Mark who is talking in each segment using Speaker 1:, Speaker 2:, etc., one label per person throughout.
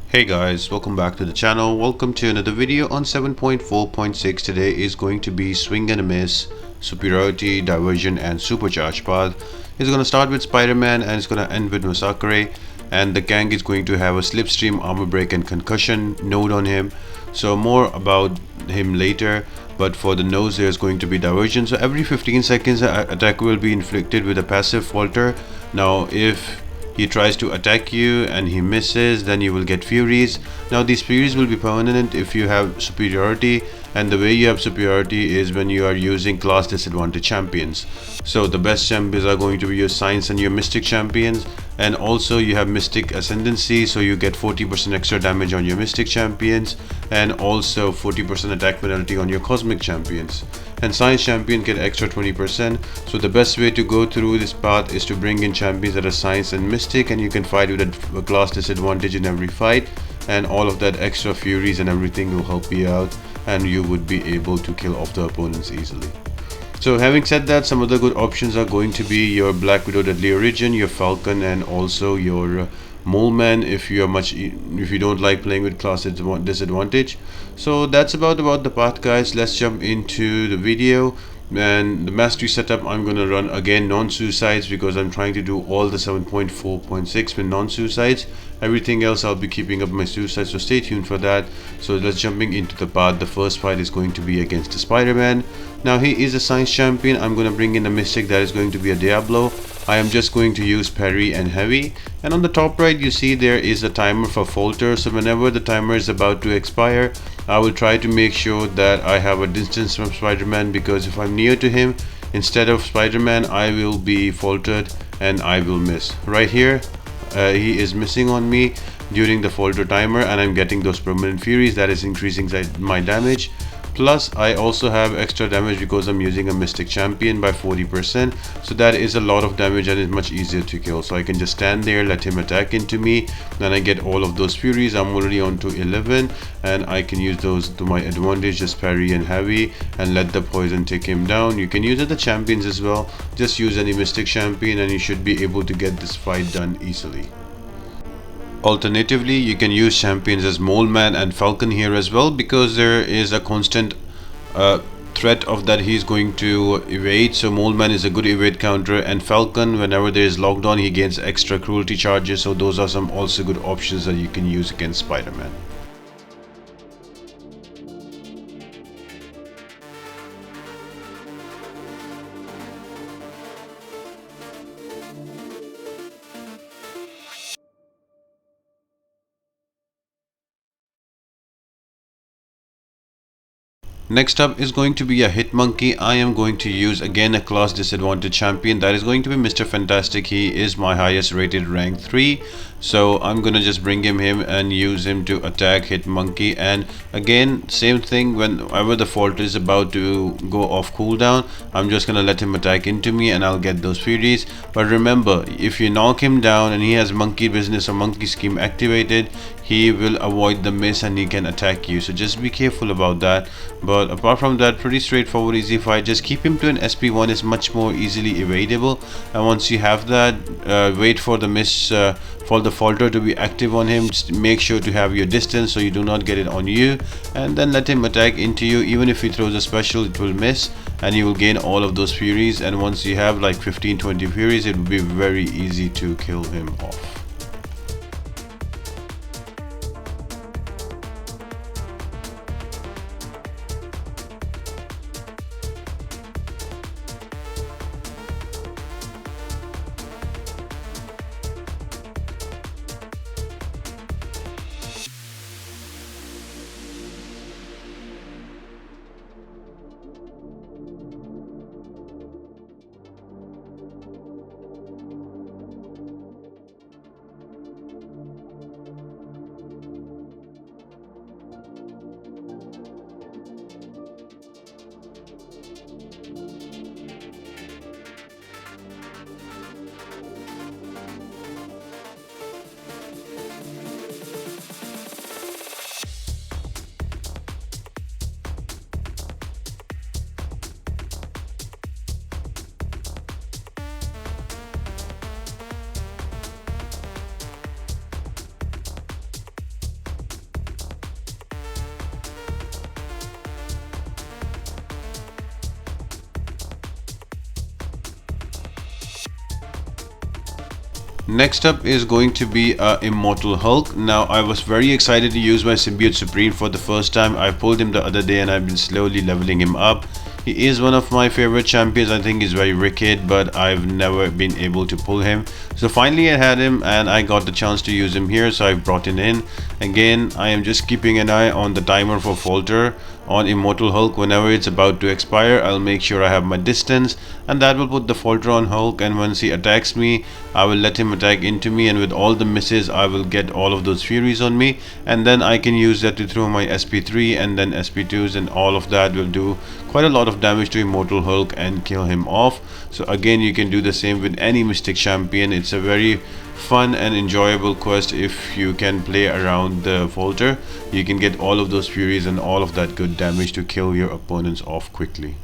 Speaker 1: Hey guys, welcome back to the channel. Welcome to another video on 7.4.6. Today is going to be swing and a miss, superiority, diversion and supercharge path. It's going to start with Spiderman and it's going to end with Masacre, and the Kang is going to have a slipstream, armor break and concussion node on him. So more about him later, but for the nose there's going to be diversion. So every 15 seconds an attacker will be inflicted with a passive falter. Now if he tries to attack you and he misses, then you will get furies. Now these furies will be permanent if you have superiority, and the way you have superiority is when you are using class disadvantage champions. So the best champions are going to be your science and your mystic champions, and also you have mystic ascendancy, so you get 40% extra damage on your mystic champions and also 40% attack penalty on your cosmic champions, and science champion get extra 20%. So the best way to go through this path is to bring in champions that are science and mystic, and you can fight with a class disadvantage in every fight, and all of that extra furies and everything will help you out, and you would be able to kill off the opponents easily. So having said that, some other good options are going to be your Black Widow Deadly Origin, your Falcon, and also your Mole Man if you don't like playing with class disadvantage. So that's about the path, guys. Let's jump into the video. And the mastery setup, I'm gonna run again non-suicides because I'm trying to do all the 7.4.6 with non-suicides. Everything else I'll be keeping up my suicides, so stay tuned for that. So let's jumping into the path. The first fight is going to be against the Spider-Man. Now he is a science champion. I'm gonna bring in a mystic that is going to be a Diablo. I am just going to use parry and heavy, and on the top right you see there is a timer for falter. So whenever the timer is about to expire, I will try to make sure that I have a distance from Spider-Man, because if I'm near to him instead of Spider-Man, I will be faltered and I will miss. Right here he is missing on me during the falter timer, and I'm getting those permanent furies that is increasing my damage. Plus I also have extra damage because I'm using a mystic champion by 40%, so that is a lot of damage and is much easier to kill. So I can just stand there, let him attack into me, then I get all of those furies. I'm already on to 11 and I can use those to my advantage, just parry and heavy and let the poison take him down. You can use other champions as well, just use any mystic champion and you should be able to get this fight done easily. Alternatively, you can use champions as Mole Man and Falcon here as well, because there is a constant threat of that he's going to evade. So Mole Man is a good evade counter, and Falcon, whenever there is locked on, he gains extra cruelty charges. So those are some also good options that you can use against Spider-Man. Next up is going to be a hit monkey. I am going to use again a class disadvantage champion, that is going to be Mr. Fantastic. He is my highest rated rank 3, so I'm gonna just bring him and use him to attack hit monkey. And again, same thing, whenever the fault is about to go off cooldown, I'm just gonna let him attack into me and I'll get those furies. But remember, if you knock him down and he has monkey business or monkey scheme activated, he will avoid the miss and he can attack you, so just be careful about that. But apart from that, pretty straightforward, easy fight. Just keep him to an SP1, is much more easily evadable, and once you have that, wait for the miss, for the falter to be active on him. Just make sure to have your distance so you do not get it on you, and then let him attack into you. Even if he throws a special, it will miss and you will gain all of those furies, and once you have like 15-20 furies, it will be very easy to kill him off. Next up is going to be Immortal Hulk. Now I was very excited to use my Symbiote Supreme for the first time. I pulled him the other day and I've been slowly leveling him up. He is one of my favorite champions. I think he's very wicked, but I've never been able to pull him. So finally I had him and I got the chance to use him here, so I brought him in. Again, I am just keeping an eye on the timer for Falter on Immortal Hulk. Whenever it's about to expire, I'll make sure I have my distance, and that will put the Falter on Hulk, and once he attacks me, I will let him attack into me, and with all the misses I will get all of those furies on me, and then I can use that to throw my SP3 and then SP2s, and all of that will do quite a lot of damage to Immortal Hulk and kill him off. So again, you can do the same with any Mystic champion. It's a very fun and enjoyable quest. If you can play around the Falter, you can get all of those furies and all of that good damage to kill your opponents off quickly.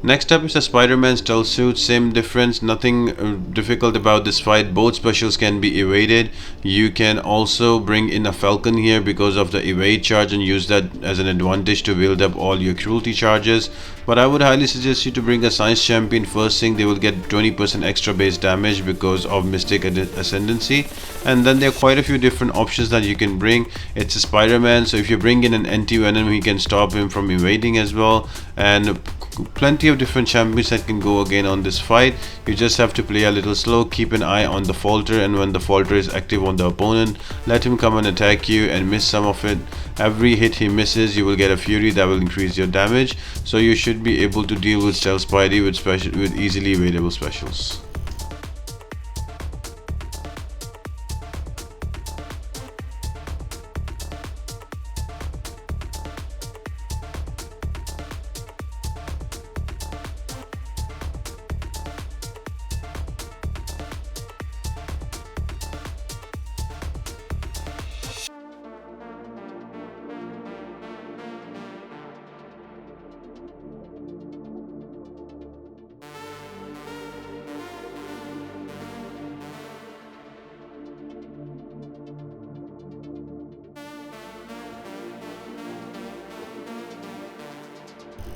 Speaker 1: Next up is the Spider-Man stealth suit. Same difference, nothing difficult about this fight. Both specials can be evaded. You can also bring in a Falcon here because of the evade charge and use that as an advantage to build up all your cruelty charges. But I would highly suggest you to bring a Science Champion. First thing, they will get 20% extra base damage because of Mystic Ascendancy. And then there are quite a few different options that you can bring. It's a Spider-Man, so if you bring in an anti-venom, he can stop him from evading as well. And plenty of different champions that can go again on this fight. You just have to play a little slow, keep an eye on the Falter, and when the Falter is active on the opponent, let him come and attack you and miss some of it. Every hit he misses, you will get a fury that will increase your damage, so you should be able to deal with Stealth Spidey with easily evadable specials.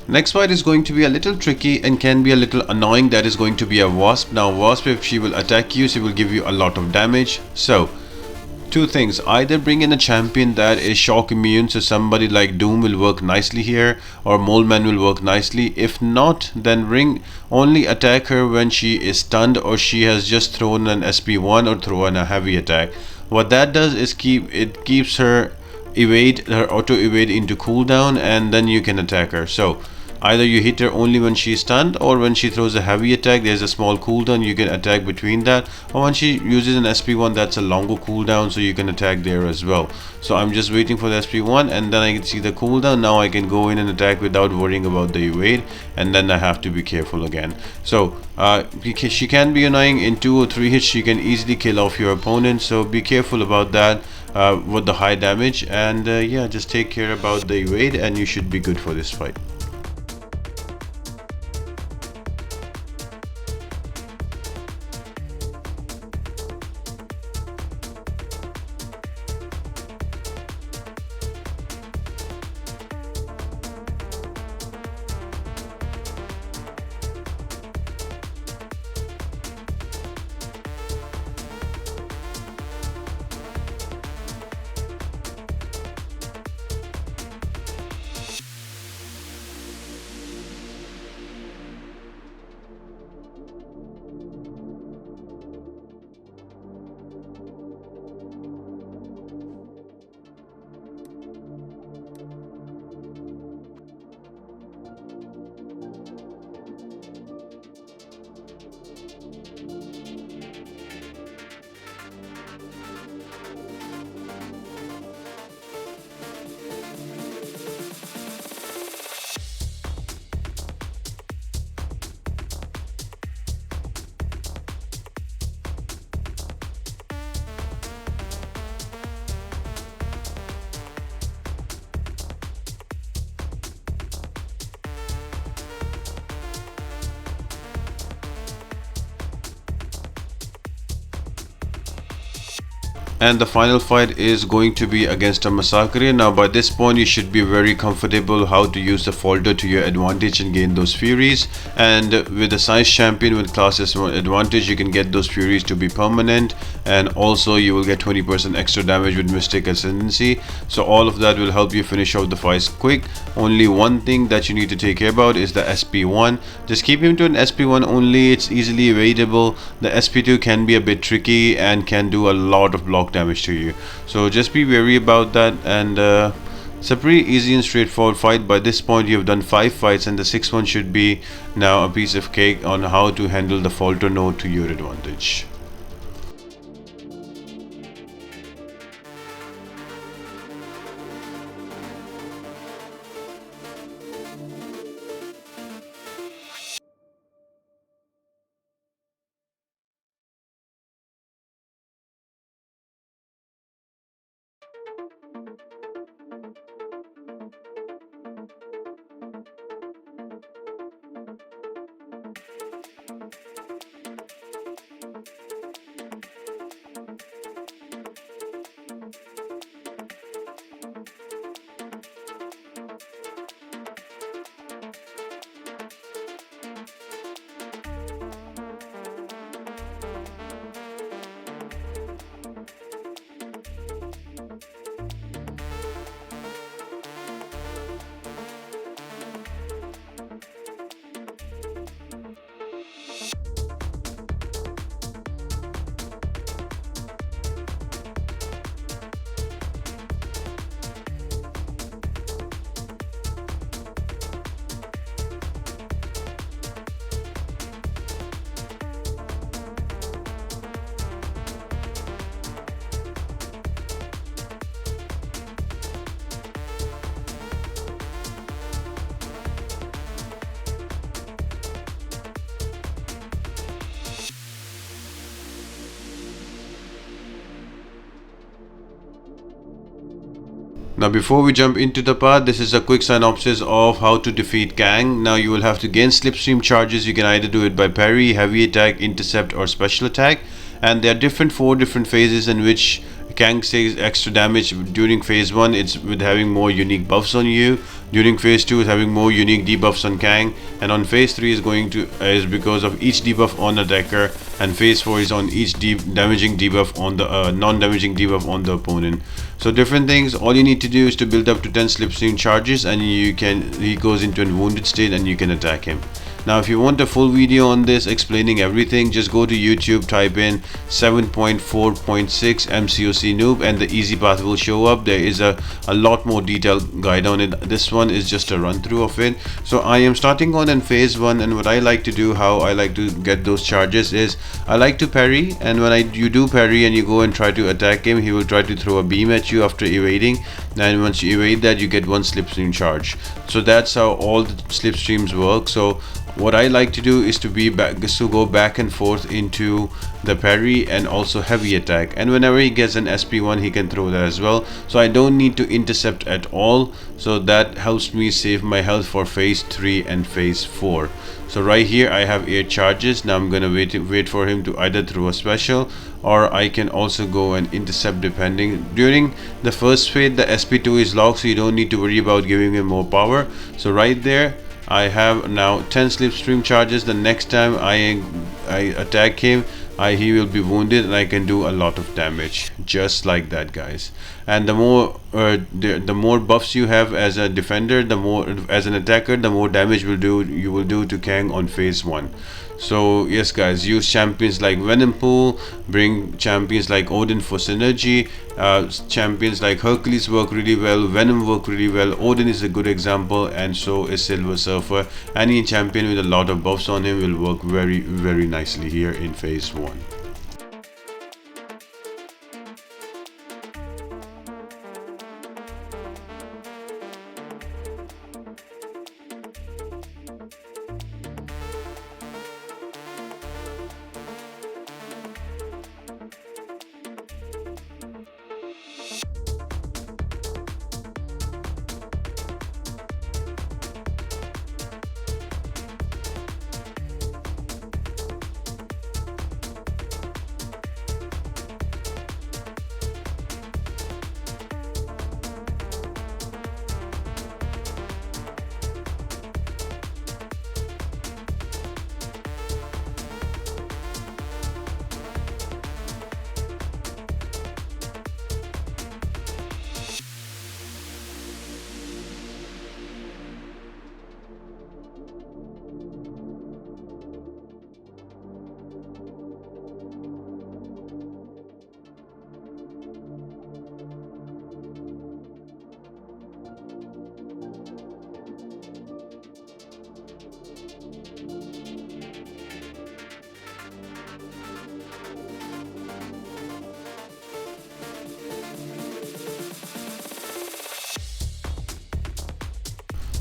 Speaker 1: Next fight is going to be a little tricky and can be a little annoying. That is going to be a Wasp. Now Wasp, if she will attack you, she will give you a lot of damage. So two things: either bring in a champion that is shock immune, so somebody like Doom will work nicely here, or Mole Man will work nicely. If not, then only attack her when she is stunned or she has just thrown an SP1 or thrown a heavy attack. What that does is keeps her auto evade into cooldown, and then you can attack her. So either you hit her only when she's stunned, or when she throws a heavy attack, there's a small cooldown, you can attack between that, or when she uses an SP1, that's a longer cooldown, so you can attack there as well. So I'm just waiting for the SP1, and then I can see the cooldown. Now I can go in and attack without worrying about the evade, and then I have to be careful again. So she can be annoying. In 2 or 3 hits she can easily kill off your opponent, so be careful about that with the high damage, and yeah, just take care about the evade and you should be good for this fight. And the final fight is going to be against a Masacre. Now by this point you should be very comfortable how to use the falter to your advantage and gain those furies, and with the science champion with classes advantage you can get those furies to be permanent, and also you will get 20% extra damage with Mystic Ascendancy. So all of that will help you finish off the fights quick. Only one thing that you need to take care about is the SP1. Just keep him to an SP1 only, it's easily evadable. The SP2 can be a bit tricky and can do a lot of block damage to you, so just be wary about that. And it's a pretty easy and straightforward fight. By this point you've done 5 fights, and the 6th one should be now a piece of cake on how to handle the falter node to your advantage. Now before we jump into the part, this is a quick synopsis of how to defeat Kang. Now you will have to gain slipstream charges. You can either do it by parry, heavy attack, intercept or special attack, and there are 4 different phases in which Kang takes extra damage. During phase 1 it's with having more unique buffs on you, during phase 2 is having more unique debuffs on Kang, and on phase 3 is because of each debuff on attacker, and phase 4 is on each damaging debuff on the non-damaging debuff on the opponent. So different things. All you need to do is to build up to 10 slipstream charges, and he goes into a wounded state and you can attack him. Now if you want a full video on this explaining everything, just go to YouTube, type in 7.4.6 MCOC noob and the easy path will show up. There is a lot more detailed guide on it. This one is just a run through of it. So I am starting on in phase 1, and what I like to do, how I like to get those charges is I like to parry, and when you do parry and you go and try to attack him, he will try to throw a beam at you after evading, and once you evade that you get 1 slipstream charge. So that's how all the slipstreams work. So what I like to do is to go back and forth into the parry and also heavy attack, and whenever he gets an SP1 he can throw that as well, so I don't need to intercept at all. So that helps me save my health for phase 3 and phase 4. So right here I have 8 charges. Now I'm gonna wait for him to either throw a special, or I can also go and intercept depending. During the first phase the SP2 is locked, so you don't need to worry about giving him more power. So right there I have now 10 slipstream charges. The next time I attack him, he will be wounded and I can do a lot of damage, just like that, guys. And the more buffs you have as a defender, the more as an attacker, the more damage you will do to Kang on phase 1. So yes guys, use champions like Venompool, bring champions like Odin for synergy. Champions like Hercules work really well, Venom work really well, Odin is a good example, and so is Silver Surfer. Any champion with a lot of buffs on him will work very, very nicely here in phase 1.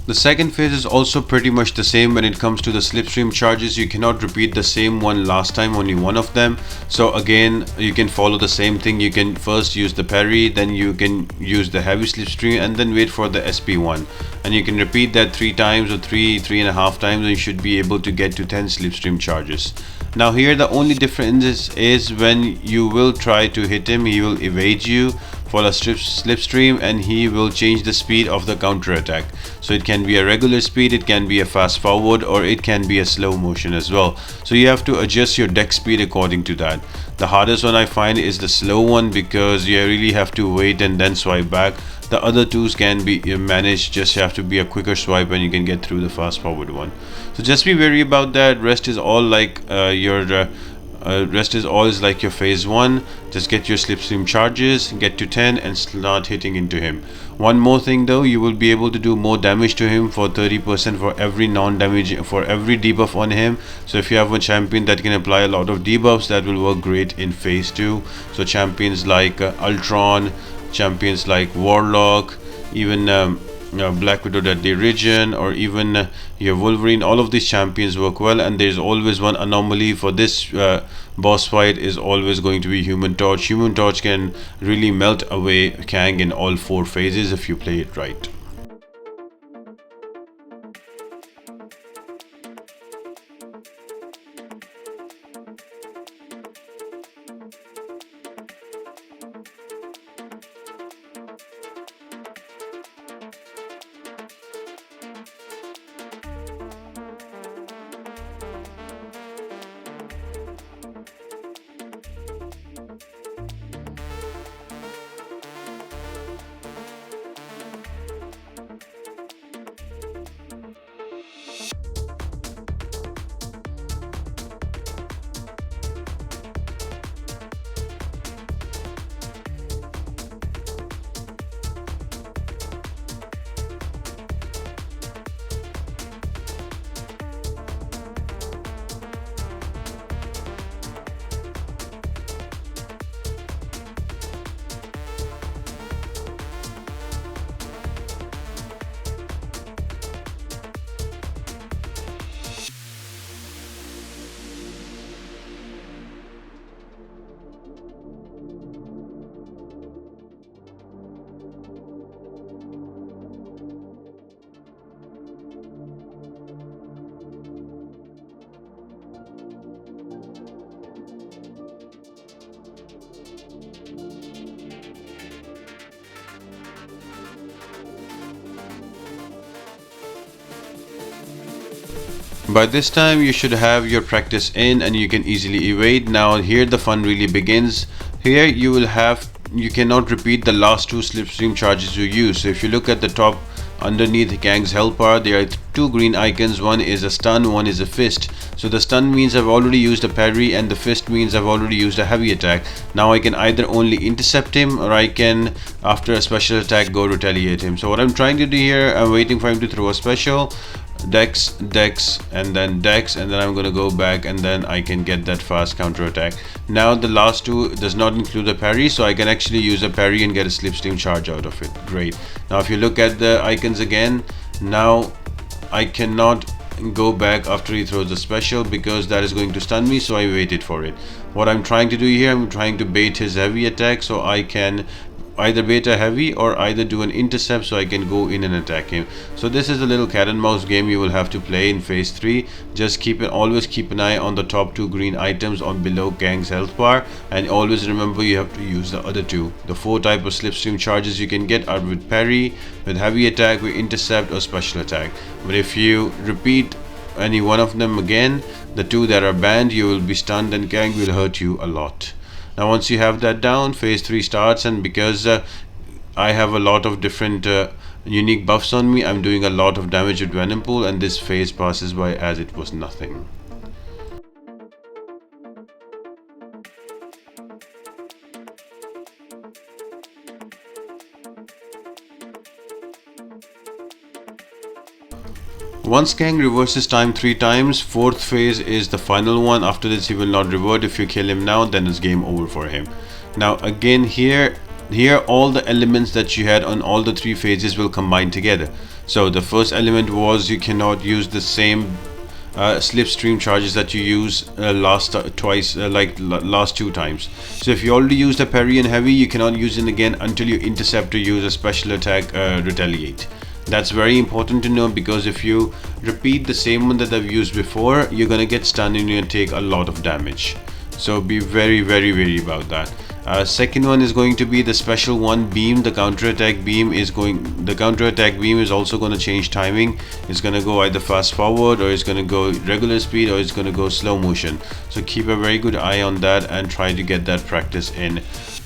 Speaker 1: The second phase is also pretty much the same when it comes to the slipstream charges. You cannot repeat the same one last time, only one of them. So again, you can follow the same thing. You can first use the parry, then you can use the heavy slipstream, and then wait for the SP1. And you can repeat that 3 times or 3.5 times, and you should be able to get to 10 slipstream charges. Now here the only difference is when you will try to hit him, he will evade you for a slipstream, and he will change the speed of the counter attack. So it can be a regular speed, it can be a fast forward, or it can be a slow motion as well. So you have to adjust your deck speed according to that. The hardest one I find is the slow one, because you really have to wait and then swipe back. The other twos can be managed, just have to be a quicker swipe and you can get through the fast forward one. So just be wary about that. Rest is all like rest is always like your phase 1. Just get your slipstream charges, get to 10 and start hitting into him. One more thing though, you will be able to do more damage to him for 30% for every non-damage, for every debuff on him. So if you have a champion that can apply a lot of debuffs, that will work great in phase 2. So champions like Ultron, champions like Warlock, even Black Widow at Diversion, or even your Wolverine, all of these champions work well. And there's always one anomaly for this boss fight, is always going to be Human Torch. Human Torch can really melt away Kang in all 4 phases if you play it right. By this time you should have your practice in and you can easily evade. Now here the fun really begins. Here you cannot repeat the last 2 slipstream charges you use. So if you look at the top underneath Kang's health bar, there are 2 green icons. One is a stun, one is a fist. So the stun means I've already used a parry, and the fist means I've already used a heavy attack. Now I can either only intercept him, or I can, after a special attack, go retaliate him. So what I'm trying to do here, I'm waiting for him to throw a special. Dex, and then Dex, and then I'm gonna go back, and then I can get that fast counter attack. Now the last 2 does not include a parry, so I can actually use a parry and get a slipstream charge out of it. Great. Now if you look at the icons again, now I cannot go back after he throws the special because that is going to stun me, so I waited for it. What I'm trying to do here, I'm trying to bait his heavy attack, so I can either bait a heavy or either do an intercept, so I can go in and attack him. So this is a little cat and mouse game you will have to play in phase 3. Just always keep an eye on the top 2 green items on below Kang's health bar, and always remember you have to use the other 2. The 4 type of slipstream charges you can get are with parry, with heavy attack, with intercept, or special attack. But if you repeat any one of them again, the 2 that are banned, you will be stunned and Kang will hurt you a lot. Now once you have that down, phase 3 starts, and because I have a lot of different unique buffs on me, I'm doing a lot of damage with Venom Pool, and this phase passes by as it was nothing. Once Kang reverses time 3 times, 4th phase is the final one. After this he will not revert. If you kill him now, then it's game over for him. Now again here, here all the elements that you had on all the three phases will combine together. So the first element was you cannot use the same slipstream charges that you use last last two times. So if you already used a parry and heavy, you cannot use it again until you intercept or use a special attack retaliate. That's very important to know, because if you repeat the same one that I've used before, you're gonna get stunned and you're gonna take a lot of damage. So be very wary about that. Second one is going to be the special one, beam. The counter attack beam is also going to change timing. It's going to go either fast forward, or it's going to go regular speed, or it's going to go slow motion. So keep a very good eye on that and try to get that practice in.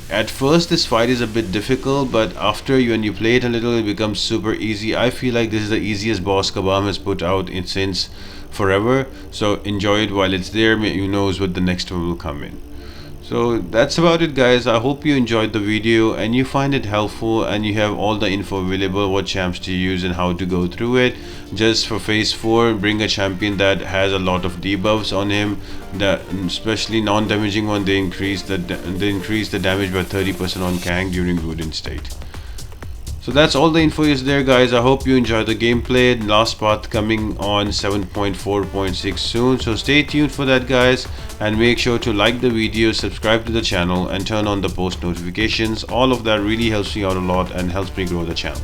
Speaker 1: At first this fight is a bit difficult, but after when you play it a little, it becomes super easy. I feel like this is the easiest boss Kabam has put out since forever. So enjoy it while it's there. Who knows what the next one will come in. So that's about it, guys. I hope you enjoyed the video and you find it helpful, and you have all the info available, what champs to use and how to go through it. Just for phase 4, bring a champion that has a lot of debuffs on him, that especially non-damaging one. They increase the damage by 30% on Kang during Wooden state. So that's all the info is there, guys. I hope you enjoyed the gameplay. Last part coming on 7.4.6 soon, so stay tuned for that, guys, and make sure to like the video, subscribe to the channel, and turn on the post notifications. All of that really helps me out a lot and helps me grow the channel.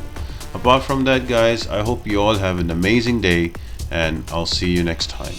Speaker 1: Apart from that, guys, I hope you all have an amazing day, and I'll see you next time.